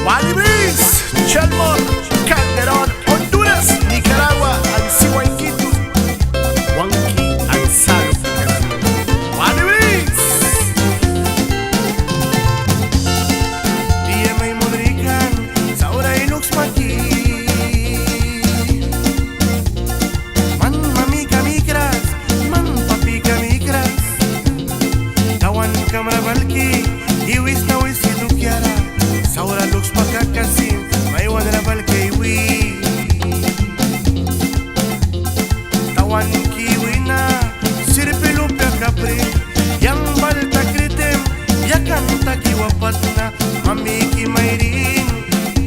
Guadibris, Chalmor, Calderón, Honduras, Nicaragua, Ansigua, Miskitu, Huanqui, Ansalo, Guadibris. Dia may modrikan, sa oray looks maki. Man mami kami kras, man papi kami kras. Tawan kamera balki, iwis na wis idukyara. Saura looks makakasim, may wana balki wi. Tawan kiwi na, sirpilupya kapri. Yang balta kritem, yakan takiwapat na. Mamiki mayrin,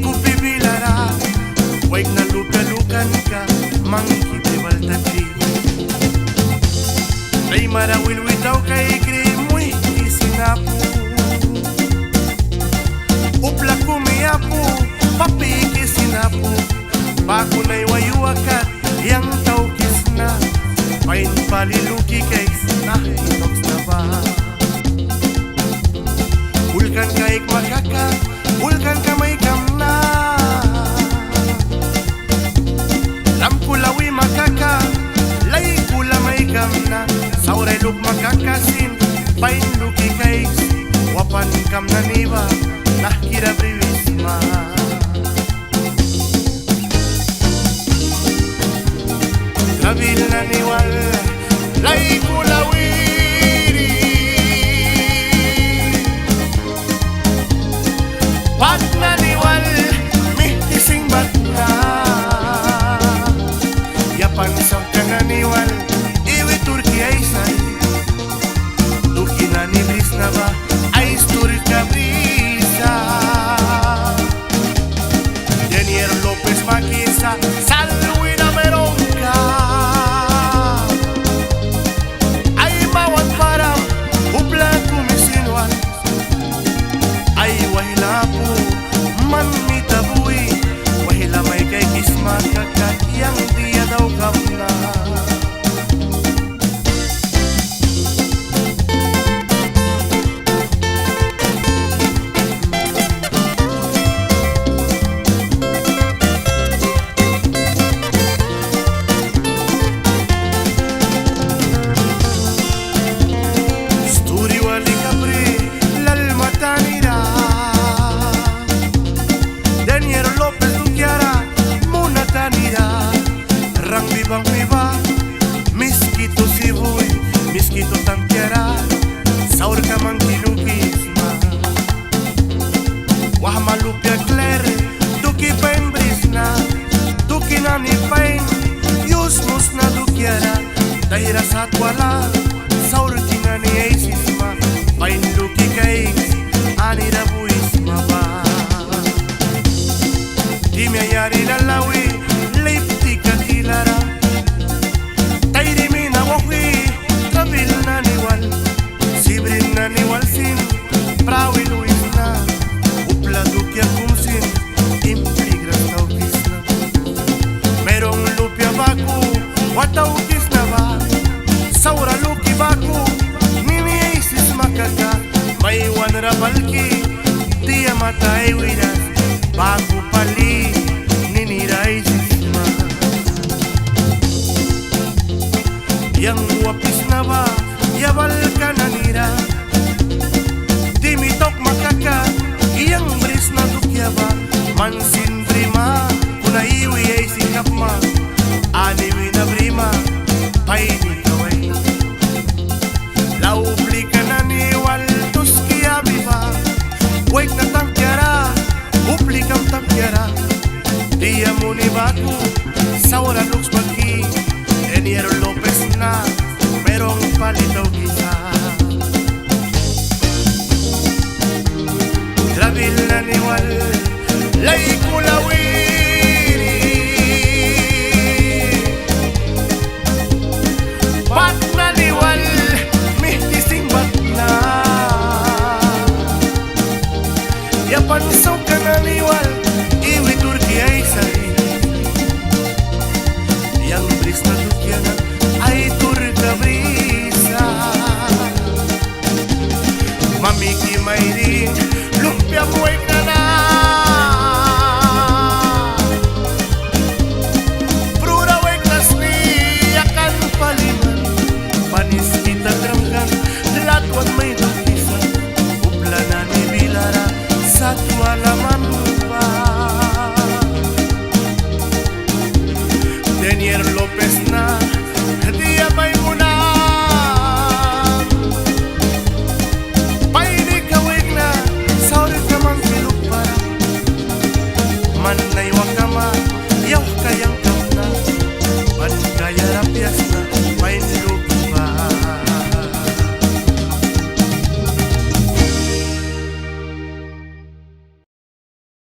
kupibilara. Waik na luka-lukan ka, mangki balta krim. Ay marawil witaw kay krim, uy, isinapu. Upla kumiyapu, papiki sinapu. Bago na'y wayuakat, yang tau kisna. Pain paliluki kay na inoks na ba. Ulkan kaik makaka, ulkan kamay kamna. Lampulawi makaka, lay kula may kamna. Sauray luk makakasin, pain luki kay wapan kamna niba. Nakira privisma. Trabil na niwal, lay kulawiri. Pag na niwal, mihtising batna. Yapan sang ka na niwal, iwi Turki ay say. Duki na ni bris na ba, ay stur ka brisa. Denier Lopez makisa, salwi na meronka. Ay mawat parang, upla kumisinwan. Ay wahila po, man mitabuhi. Wahila may kay kisma kakat, yang diya daw kamna. Denier Lopez tu kiara, muna tanira. Rang bibang biba, Miskitu sibuy, Miskitu tang kiara. Saur ka mang kinukisma. Wah malupya kler, duki pain brisna. Duki na ni pain, yusmus na dukiara. Dahira satwala, saur tina ni eisisma. Pain duki kay, anira buisma ba. Dime yari na lawi, lipti ka tilara. Tayrimi na wakwi, kabil na niwal. Sibrin na niwal sin, prawi luis na. Upla dukya kumsin, impligras tau kisna. Merong lupya baku, wataw kisna ba. Saura luki baku, nini eisis makaka. May wanra balki, dia mata ewiras. Bago pali, nini raíces ma. Yang wapis na ba, yabal ka na nira. Dimitok makaka, iyang bris na dukya ba. Mansin brima, kuna iwi ay sikap ma. Aniwi na brima, paini kaway. Laupli ka na niwal, tuski abiba. Wait na tangkyara, uplikam tampiara. Dia muni baku, saura looks bagi. Denier Lopez na, merong palitaw kita. Trabil na niwal, lay kulawiri. Pat na niwal, mihtising batna. Yapan saw ka na niwal, iwi Turki ay say. Yang bris na Turkiana,